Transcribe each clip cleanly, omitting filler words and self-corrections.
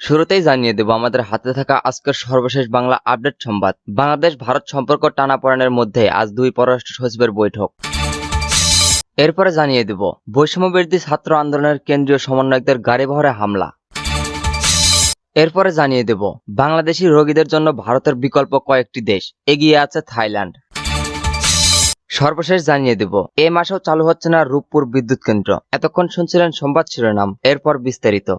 শুরুতেই জানিয়ে দেব আমাদের হাতে থাকা আজকের সর্বশেষ বাংলা আপডেট সংবাদ। বাংলাদেশ ভারত সম্পর্ক টানাপোড়েনের মধ্যে আজ দুই পররাষ্ট্র সচিবের বৈঠক। এরপরে জানিয়ে দেব বৈষম্যবিরোধী ছাত্র আন্দোলনের কেন্দ্রীয় সমন্বয়কদের গাড়িবহরে হামলা। এরপরে জানিয়ে দেব বাংলাদেশি রোগীদের জন্য ভারতের বিকল্প কয়েকটি দেশ, এগিয়ে আছে থাইল্যান্ড। সর্বশেষ জানিয়ে দেব এ মাসেও চালু হচ্ছে না রূপপুর বিদ্যুৎ কেন্দ্র। এতক্ষণ শুনছিলেন সংবাদ শিরোনাম, এরপর বিস্তারিত।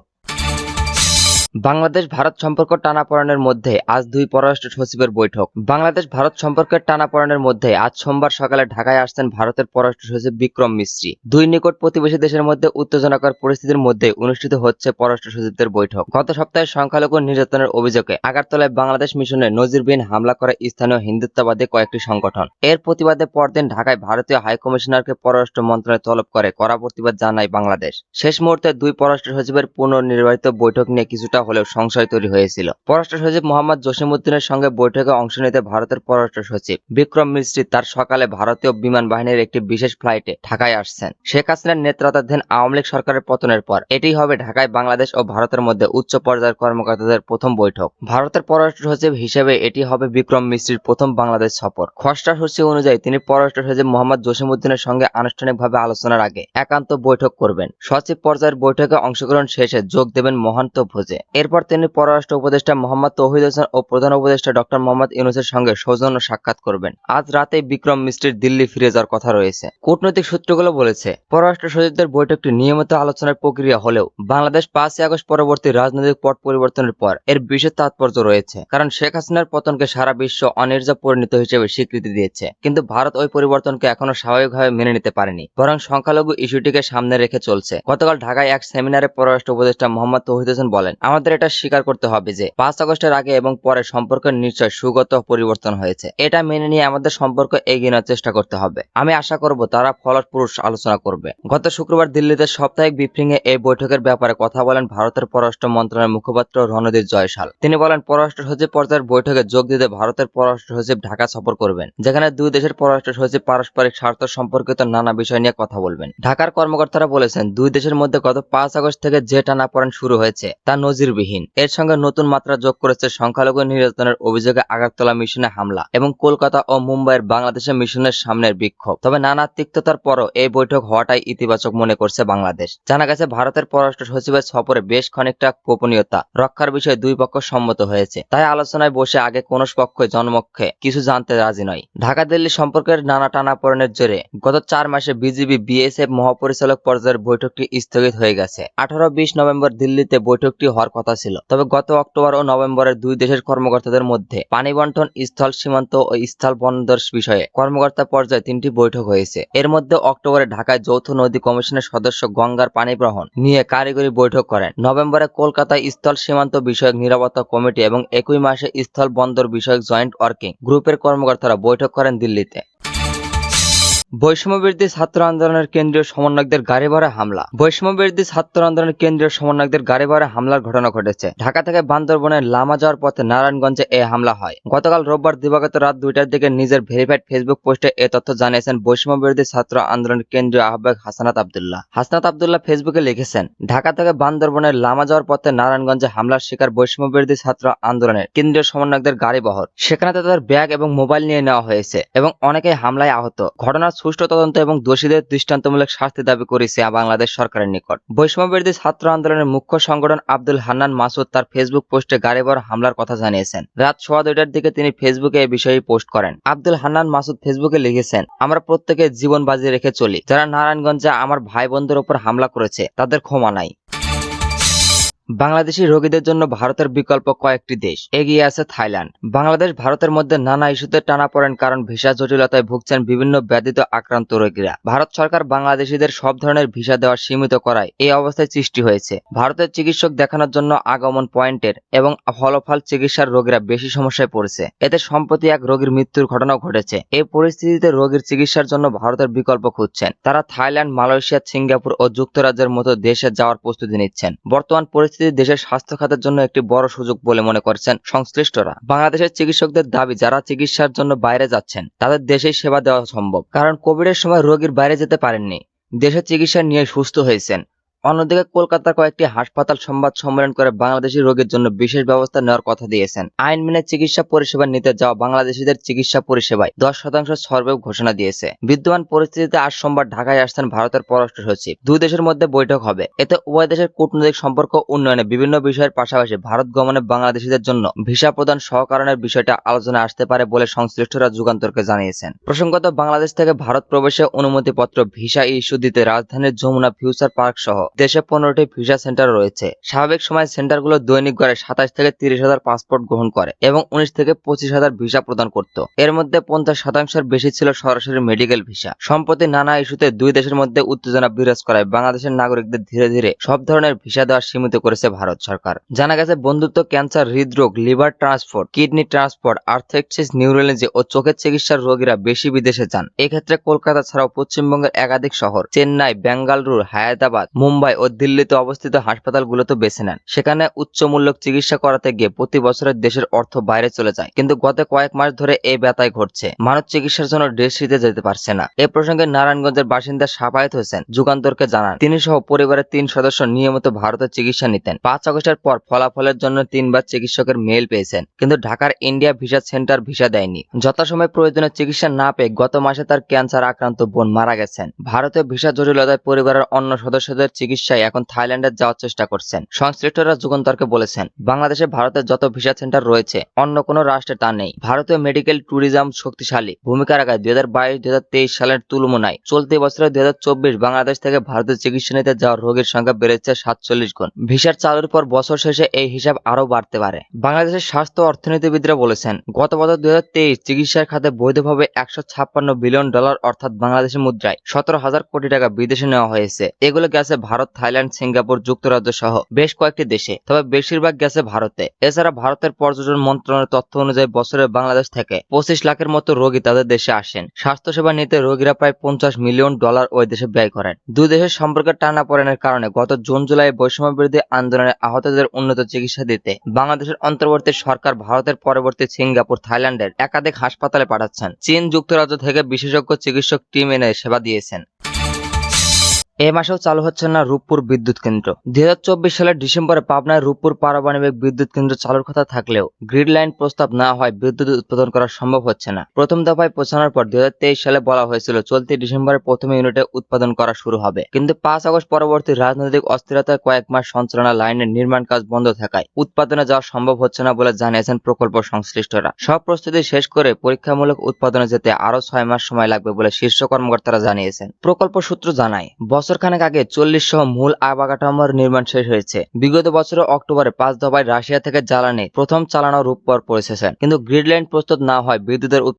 বাংলাদেশ ভারত সম্পর্ক টানাপোড়েনের মধ্যে আজ দুই পররাষ্ট্র সচিবের বৈঠক। বাংলাদেশ ভারত সম্পর্কের টানাপোড়েনের মধ্যে আজ সোমবার সকালে ঢাকায় আসছেন ভারতের পররাষ্ট্র সচিব বিক্রম মিশ্রি। দুই নিকট প্রতিবেশী দেশের মধ্যে উত্তেজনাকর পরিস্থিতির মধ্যে অনুষ্ঠিত হচ্ছে পররাষ্ট্র সচিবদের বৈঠক। গত সপ্তাহে সংখ্যালঘু নির্যাতনের অভিযোগে আগারতলায় বাংলাদেশ মিশনে নজিরবিহীন হামলা করে স্থানীয় হিন্দুত্ববাদী কয়েকটি সংগঠন। এর প্রতিবাদে পরদিন ঢাকায় ভারতীয় হাইকমিশনারকে পররাষ্ট্র মন্ত্রণালয় তলব করে কড়া প্রতিবাদ জানায় বাংলাদেশ। শেষ মুহূর্তে দুই পররাষ্ট্র সচিবের পুনর্নির্বাচিত বৈঠক নিয়ে কিছুটা হলেও সংশয় তৈরি হয়েছিল। পররাষ্ট্র সচিব মোহাম্মদ জসিমউদ্দিনের সঙ্গে বৈঠকে অংশ নিতে ভারতের পররাষ্ট্র সচিব বিক্রম মিশ্রি তার সকালে ভারতীয় বিমান বাহিনীর একটি বিশেষ ফ্লাইটে ঢাকায় আসছেন। শেখ হাসিনার নেতৃত্বাধীন আওয়ামী লীগ সরকারের পতনের পর এটি হবে ঢাকায় বাংলাদেশ ও ভারতের মধ্যে উচ্চ পর্যায়ের কর্মকর্তাদের প্রথম বৈঠক। ভারতের পররাষ্ট্র সচিব হিসেবে এটি হবে বিক্রম মিশ্রির প্রথম বাংলাদেশ সফর। খসড়া সূচি অনুযায়ী তিনি পররাষ্ট্র সচিব মোহাম্মদ জসিমউদ্দিনের সঙ্গে আনুষ্ঠানিকভাবে আলোচনার আগে একান্ত বৈঠক করবেন। সচিব পর্যায়ের বৈঠকে অংশগ্রহণ শেষে যোগ দেবেন মহান্ত ভোজে। এরপর তিনি পররাষ্ট্র উপদেষ্টা মোহাম্মদ তৌহিদ হোসেন ও প্রধান উপদেষ্টা ডক্টর মোহাম্মদ ইউনূসের সঙ্গে সৌজন্য সাক্ষাৎ করবেন। আজ রাতে বিক্রম মিশ্রির দিল্লি ফিরে যাওয়ার কথা রয়েছে। কূটনৈতিক সূত্রগুলো বলেছে পররাষ্ট্র সচিবদের বৈঠকটি নিয়মিত আলোচনার প্রক্রিয়া হলেও বাংলাদেশ 5ই আগস্ট পরবর্তী রাজনৈতিক পট পরিবর্তনের পর এর বিশেষ তাৎপর্য রয়েছে। কারণ শেখ হাসিনার পতনকে সারা বিশ্ব অনির্যাত পরিণত হিসেবে স্বীকৃতি দিয়েছে, কিন্তু ভারত ওই পরিবর্তনকে এখনো স্বাভাবিকভাবে মেনে নিতে পারেনি, বরং সংখ্যালঘু ইস্যুটিকে সামনে রেখে চলছে। গতকাল ঢাকায় এক সেমিনারে পররাষ্ট্র উপদেষ্টা মোহাম্মদ তৌহিদ হোসেন বলেন, আমাদের এটা স্বীকার করতে হবে যে 5 আগস্টের আগে এবং পরে সম্পর্কের নিশ্চয় সুগত পরিবর্তন হয়েছে। এটা মেনে নিয়ে আমাদের সম্পর্ক এগিয়ে নেওয়ার চেষ্টা করতে হবে। আমি আশা করব তারা ফলপ্রসূ আলোচনা করবে। গত শুক্রবার দিল্লিতে সাপ্তাহিক ব্রিফিংয়ে এই বৈঠকের ব্যাপারে কথা বলেন ভারতের পররাষ্ট্র মন্ত্রণালয়ের মুখপাত্র রণদীপ জয়সাল। তিনি বলেন, পররাষ্ট্র সচিব পর্যায়ের বৈঠকে যোগ দিতে ভারতের পররাষ্ট্র সচিব ঢাকা সফর করবেন, যেখানে দুই দেশের পররাষ্ট্র সচিব পারস্পরিক স্বার্থ সম্পর্কিত নানা বিষয় নিয়ে কথা বলবেন। ঢাকার কর্মকর্তারা বলেছেন, দুই দেশের মধ্যে গত 5 আগস্ট থেকে যে টানাপোড়েন শুরু হয়েছে তা নজিরবিহীন। এর সঙ্গে নতুন মাত্রা যোগ করেছে সংখ্যালঘু নির্যাতনের অভিযোগে আগারতলা মিশনে হামলা এবং কলকাতা ও মুম্বাইয়ের বাংলাদেশের মিশনের সামনের বিক্ষোভ। তবে নানা তিক্ততার পরও এই বৈঠক হওয়াটাই ইতিবাচক মনে করছে বাংলাদেশ। জানা গেছে ভারতের পররাষ্ট্র সচিবের সফরে বেশ খানিকটা গোপনীয়তা রক্ষার বিষয়ে দুই পক্ষ সম্মত হয়েছে। তাই আলোচনায় বসে আগে কোনো পক্ষই জনমুখে কিছু জানতে রাজি নয়। ঢাকা দিল্লি সম্পর্কের নানা টানাপোড়েনের জেরে গত 4 মাসে বিজিবি বিএসএফ মহাপরিচালক পর্যায়ের বৈঠকটি স্থগিত হয়ে গেছে। 18-20 নভেম্বর দিল্লিতে বৈঠকটি হওয়ার কথা ছিল। তবে গত অক্টোবর ও নভেম্বরের দুই দেশের কর্মকর্তাদের মধ্যে পানি বন্টন, স্থল সীমান্ত ও স্থল বন্দর বিষয়ে কর্মকর্তা পর্যায়ে 3টি বৈঠক হয়েছে। এর মধ্যে অক্টোবরে ঢাকায় যৌথ নদী কমিশনের সদস্য গঙ্গার পানি গ্রহণ নিয়ে কারিগরি বৈঠক করেন। নভেম্বরে কলকাতায় স্থল সীমান্ত বিষয়ক নিরাপত্তা কমিটি এবং একই মাসে স্থল বন্দর বিষয়ক জয়েন্ট ওয়ার্কিং গ্রুপের কর্মকর্তারা বৈঠক করেন দিল্লিতে। বৈষম্যবিরোধী ছাত্র আন্দোলনের কেন্দ্রীয় সমন্বয়কদের গাড়িবহরে হামলা। বৈষম্যবিরোধী ছাত্র আন্দোলনের কেন্দ্রীয় সমন্বয়কদের গাড়িবহরে হামলার ঘটনা ঘটেছে। ঢাকা থেকে বান্দরবনের লামা যাওয়ার পথে নারায়ণগঞ্জে এই হামলা হয়। গতকাল রোববার দিবাগত রাত 2টার দিকে নিজের ভেরিফাইড ফেসবুক পোস্টে এ তথ্য জানিয়েছেন বৈষম্যবিরোধী ছাত্র আন্দোলনের কেন্দ্রীয় আহ্বায়ক হাসনাত আব্দুল্লাহ। হাসনাত আব্দুল্লাহ ফেসবুকে লিখেছেন, ঢাকা থেকে বান্দরবনের লামা যাওয়ার পথে নারায়ণগঞ্জে হামলার শিকার বৈষম্যবিরোধী ছাত্র আন্দোলনের কেন্দ্রীয় সমন্বয়কদের গাড়িবহর। সেখানে তাদের ব্যাগ এবং মোবাইল নিয়ে নেওয়া হয়েছে এবং অনেকেই হামলায় আহত। ঘটনার সুষ্ঠু তদন্ত এবং দোষীদের দৃষ্টান্তমূলক শাস্তি দাবি করেছে বাংলাদেশ সরকারের নিকট। বৈষম্যবিরোধী ছাত্র আন্দোলনের মুখ্য সংগঠন আব্দুল হান্নান মাসুদ তার ফেসবুক পোস্টে গাড়িবহর হামলার কথা জানিয়েছেন। রাত 2:15টার দিকে তিনি ফেসবুকে এই বিষয়ে পোস্ট করেন। আব্দুল হান্নান মাসুদ ফেসবুকে লিখেছেন, আমরা প্রত্যেকে জীবন বাজি রেখে চলি। যারা নারায়ণগঞ্জে আমার ভাই বোনদের উপর হামলা করেছে তাদের ক্ষমা নাই। বাংলাদেশি রোগীদের জন্য ভারতের বিকল্প কয়েকটি দেশ, এগিয়ে আছে থাইল্যান্ড। বাংলাদেশ ভারতের মধ্যে নানা ইস্যুতে টানাপোড়েন কারণ ভিসা জটিলতায় ভুগছেন বিভিন্ন ব্যাধিতে আক্রান্ত রোগীরা। ভারত সরকার বাংলাদেশিদের সব ধরনের ভিসা দেওয়া সীমিত করায় এই অবস্থায় সৃষ্টি হয়েছে। ভারতের চিকিৎসক দেখানোর জন্য আগমন পয়েন্টের এবং ফলাফল চিকিৎসার রোগীরা বেশি সমস্যায় পড়েছে। এতে সম্প্রতি এক রোগীর মৃত্যুর ঘটনাও ঘটেছে। এই পরিস্থিতিতে রোগীর চিকিৎসার জন্য ভারতের বিকল্প খুঁজছেন। তারা থাইল্যান্ড, মালয়েশিয়া, সিঙ্গাপুর ও যুক্তরাজ্যের মতো দেশে যাওয়ার প্রস্তুতি নিচ্ছেন। বর্তমান পরিস্থিতি দেশের স্বাস্থ্য খাতের জন্য একটি বড় সুযোগ বলে মনে করছেন সংশ্লিষ্টরা। বাংলাদেশের চিকিৎসকদের দাবি, যারা চিকিৎসার জন্য বাইরে যাচ্ছেন তাদের দেশেই সেবা দেওয়া সম্ভব, কারণ কোভিডের সময় রোগীর বাইরে যেতে পারেননি, দেশে চিকিৎসা নিয়ে সুস্থ হয়েছেন। অন্যদিকে কলকাতার কয়েকটি হাসপাতাল সংবাদ সম্মেলন করে বাংলাদেশি রোগীর জন্য বিশেষ ব্যবস্থা নেওয়ার কথা দিয়েছেন। আইন মেনে চিকিৎসা পরিষেবা নিতে যাওয়া বাংলাদেশিদের চিকিৎসা পরিষেবায় 10% ছাড়ের ঘোষণা দিয়েছে। বিদ্যমান পরিস্থিতিতে আজ সোমবার ঢাকায় আসছেন ভারতের পররাষ্ট্র সচিব। দুই দেশের মধ্যে বৈঠক হবে। এতে উভয় দেশের কূটনৈতিক সম্পর্ক উন্নয়নে বিভিন্ন বিষয়ের পাশাপাশি ভারত গমনে বাংলাদেশিদের জন্য ভিসা প্রদান সহকরণের বিষয়টা আলোচনায় আসতে পারে বলে সংশ্লিষ্টরা যুগান্তরকে জানিয়েছেন। প্রসঙ্গত, বাংলাদেশ থেকে ভারত প্রবেশে অনুমতিপত্র ভিসা ইস্যু দিতে রাজধানীর যমুনা ফিউচার পার্ক সহ দেশে 15টি ভিসা সেন্টার রয়েছে। স্বাভাবিক সময় সেন্টারগুলো দৈনিক গড়ে 27 থেকে 30,000 পাসপোর্ট গ্রহণ করে এবং 19 থেকে 25,000 ভিসা প্রদান করত। এর মধ্যে 50% বেশি ছিল সরাসরি মেডিকেল ভিসা। সম্প্রতি নানা ইস্যুতে দুই দেশের মধ্যে উত্তেজনা বিরাজ করায় বাংলাদেশের নাগরিকদের ধীরে ধীরে সব ধরনের ভিসা দেওয়া সীমিত করেছে ভারত সরকার। জানা গেছে, বন্ধুত্ব, ক্যান্সার, হৃদরোগ, liver transplant, kidney transplant, arthritis, neurology ও চোখের চিকিৎসার রোগীরা বেশি বিদেশে যান। এক্ষেত্রে কলকাতা ছাড়াও পশ্চিমবঙ্গের একাধিক শহর, চেন্নাই, বেঙ্গালুরু, হায়দ্রাবাদ, মুম্বাই ও দিল্লিতে অবস্থিত হাসপাতালগুলোতে বেছে নেন। সেখানে উচ্চমূল্যক চিকিৎসা করাতে গিয়ে প্রতি বছরের দেশের অর্থ বাইরে চলে যায়। কিন্তু গত কয়েক মাস ধরে এই ব্যথায় ঘটছে। মানুষ চিকিৎসার জন্য দেশ ছেড়ে যেতে পারছে না। এ প্রসঙ্গে নারায়ণগঞ্জের বাসিন্দা শাফায়েত হোসেন যুগান্তরকে জানান, তিনি সহ পরিবারের 3 সদস্য নিয়মিত ভারতে চিকিৎসা নিতেন। 5 আগস্টের পর ফলাফলের জন্য 3বার চিকিৎসকের মেইল পেয়েছেন, কিন্তু ঢাকার ইন্ডিয়া ভিসা সেন্টার ভিসা দেয়নি। যথাসময়ে প্রয়োজনীয় চিকিৎসা না পেয়ে গত মাসে তার ক্যান্সার আক্রান্ত বোন মারা গেছেন। ভারতীয় ভিসা জটিলতায় পরিবারের অন্য সদস্যদের চিকিৎসায় এখন থাইল্যান্ডে যাওয়ার চেষ্টা করছেন। সংশ্লিষ্টরা যুগান্তরকে বলেছেন, বাংলাদেশে ভারতের যত ভিসা সেন্টার রয়েছে অন্য কোনো রাষ্ট্রে তা নেই। ভারতীয় মেডিকেল ট্যুরিজম শক্তিশালী ভূমিকা রাখায় 2022-2023 সালের তুলনায় চলতি বছরে 2024 বাংলাদেশ থেকে ভারতে চিকিৎসা নিতে যাওয়া রোগীর সংখ্যা বেড়েছে 47 গুণ। ভিসার চালুর পর বছর শেষে এই হিসাব আরও বাড়তে পারে। বাংলাদেশের স্বাস্থ্য অর্থনীতিবিদরা বলেছেন, গত বছর 2023 চিকিৎসার খাতে বৈধভাবে $156 বিলিয়ন অর্থাৎ বাংলাদেশি মুদ্রায় 17,000 কোটি টাকা বিদেশে নেওয়া হয়েছে। এগুলো গেছে ভারত, থাইল্যান্ড, সিঙ্গাপুর, যুক্তরাজ্য সহ বেশ কয়েকটি দেশে, তবে বেশিরভাগ গেছে ভারতে। এছাড়া ভারতের পর্যটন মন্ত্রণালয়ের তথ্য অনুযায়ী বছরে বাংলাদেশ থেকে 25 লাখের মতো রোগী তাদের দেশে আসেন। স্বাস্থ্যসেবা নিতে রোগীরা প্রায় $50 মিলিয়ন ওই দেশে ব্যয় করেন। দুই দেশের সম্পর্কের টানাপোড়েনের কারণে গত জুন-জুলাই বৈষম্য বিরোধী আন্দোলনে আহতদের উন্নত চিকিৎসা দিতে বাংলাদেশের অন্তর্বর্তী সরকার ভারতের পরবর্তী সিঙ্গাপুর, থাইল্যান্ডের একাধিক হাসপাতালে পাঠাচ্ছেন। চীন, যুক্তরাজ্য থেকে বিশেষজ্ঞ চিকিৎসক টিম এনে সেবা দিয়েছেন। এ মাসেও চালু হচ্ছে না রূপপুর বিদ্যুৎ কেন্দ্র। 2024 সালের ডিসেম্বরে পাবনায় রূপপুর পারমাণবিক বিদ্যুৎ কেন্দ্র চালুর কথা থাকলেও গ্রিড লাইন প্রস্তাব না হয় বিদ্যুৎ উৎপাদন করা সম্ভব হচ্ছে না। প্রথম দফায় পৌঁছানোর পর 2023 সালে বলা হয়েছিল চলতি ডিসেম্বরে প্রথম ইউনিটে উৎপাদন করা শুরু হবে, কিন্তু 5 আগস্ট পরবর্তী রাজনৈতিক অস্থিরতায় কয়েক মাস সঞ্চালনা লাইনের নির্মাণ কাজ বন্ধ থাকায় উৎপাদনে যাওয়া সম্ভব হচ্ছে না বলে জানিয়েছেন প্রকল্প সংশ্লিষ্টরা। সব প্রস্তুতি শেষ করে পরীক্ষামূলক উৎপাদনে যেতে আরও 6 মাস সময় লাগবে বলে শীর্ষ কর্মকর্তারা জানিয়েছেন। প্রকল্প সূত্র জানায়, বছরখানেক আগে 40 সহ মূল অবকাঠামোর নির্মাণ শেষ হয়েছে। বিগত বছরের অক্টোবরে 5 দফায় রাশিয়া থেকে জ্বালানি প্রথম চালানো রূপপুর পৌঁছেছেন, কিন্তু গ্রিড লাইন প্রস্তুত না হয় বিদ্যুতের